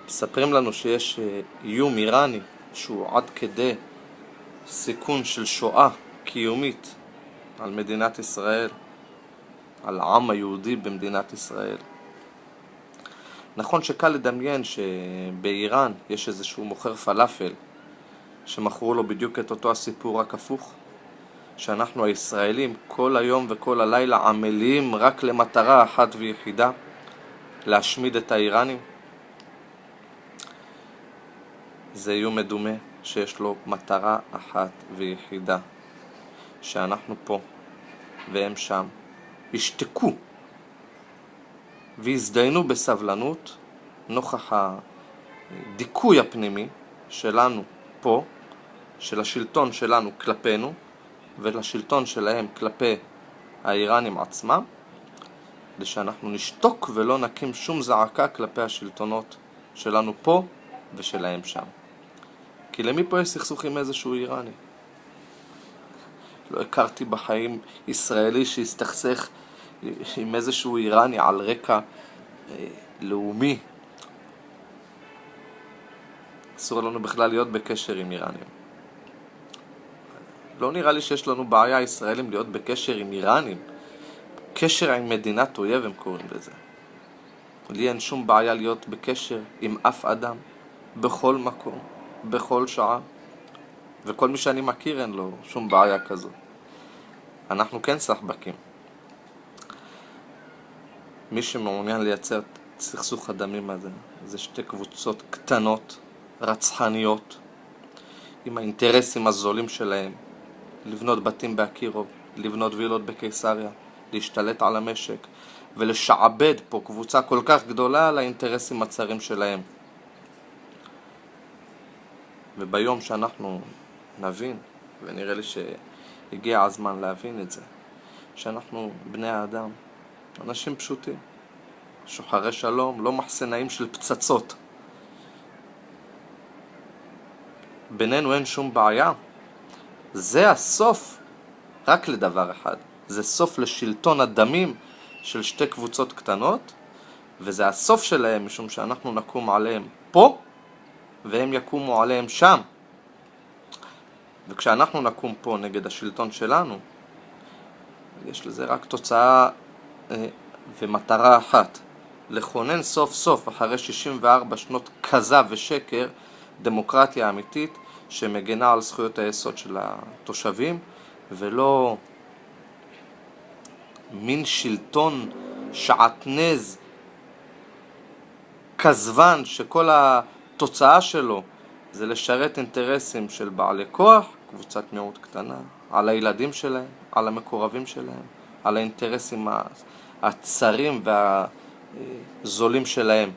מספרים לנו שיש איום איראני שהוא עד כדי סיכון של שואה קיומית על מדינת ישראל, על העם היהודי במדינת ישראל. נכון שקל לדמיין שבאיראן יש איזשהו מוכר פלאפל שמכרו לו בדיוק את אותו הסיפור רק הפוך, שאנחנו הישראלים כל היום וכל הלילה עמלים רק למטרה אחת ויחידה, להשמיד את האיראנים. זה איום מדומה שיש לו מטרה אחת ויחידה, שאנחנו פה והם שם ישתקו והזדיינו בסבלנות נוכח הדיכוי הפנימי שלנו פה, של השלטון שלנו כלפינו ולשלטון שלהם כלפי האיראנים עצמם, כדי שאנחנו נשתוק ולא נקים שום זעקה כלפי השלטונות שלנו פה ושלהם שם. כי למי פה יש סכסוך עם איזשהו איראני? לא הכרתי בחיים ישראלי שהסתכסך עם איזשהו איראני על רקע לאומי. אסור לנו בכלל להיות בקשר עם איראנים. לא נראה לי שיש לנו בעיה ישראלים להיות בקשר עם איראנים. קשר עם מדינת אויב הם קוראים לזה. לי אין שום בעיה להיות בקשר עם אף אדם, בכל מקום, בכל שעה. וכל מי שאני מכיר אין לו שום בעיה כזו. אנחנו כן סחבקים. מי שמעוניין לייצר סכסוך הדמים הזה, זה שתי קבוצות קטנות, רצחניות, עם האינטרסים הזולים שלהם, לבנות בתים באקירוב, לבנות וילות בקיסריה, להשתלט על המשק, ולשעבד פה קבוצה כל כך גדולה על האינטרסים הצרים שלהם. וביום שאנחנו נבין, ונראה לי שהגיע הזמן להבין את זה, שאנחנו בני האדם, אנשים פשוטים, שוחרי שלום, לא מחסנאים של פצצות. בינינו אין שום בעיה. זה הסוף רק לדבר אחד. זה סוף לשלטון הדמים של שתי קבוצות קטנות, וזה הסוף שלהם משום שאנחנו נקום עליהם פה, והם יקומו עליהם שם. וכשאנחנו נקום פה נגד השלטון שלנו, יש לזה רק תוצאה ומטרה אחת, לכונן סוף סוף אחרי 64 שנות כזב ושקר דמוקרטיה אמיתית שמגנה על זכויות היסוד של התושבים, ולא מין שלטון שעטנז כזבן שכל התוצאה שלו זה לשרת אינטרסים של בעלי כוח, קבוצת מיעוט קטנה, על הילדים שלהם, על המקורבים שלהם, על האינטרסים הצרים והזולים שלהם.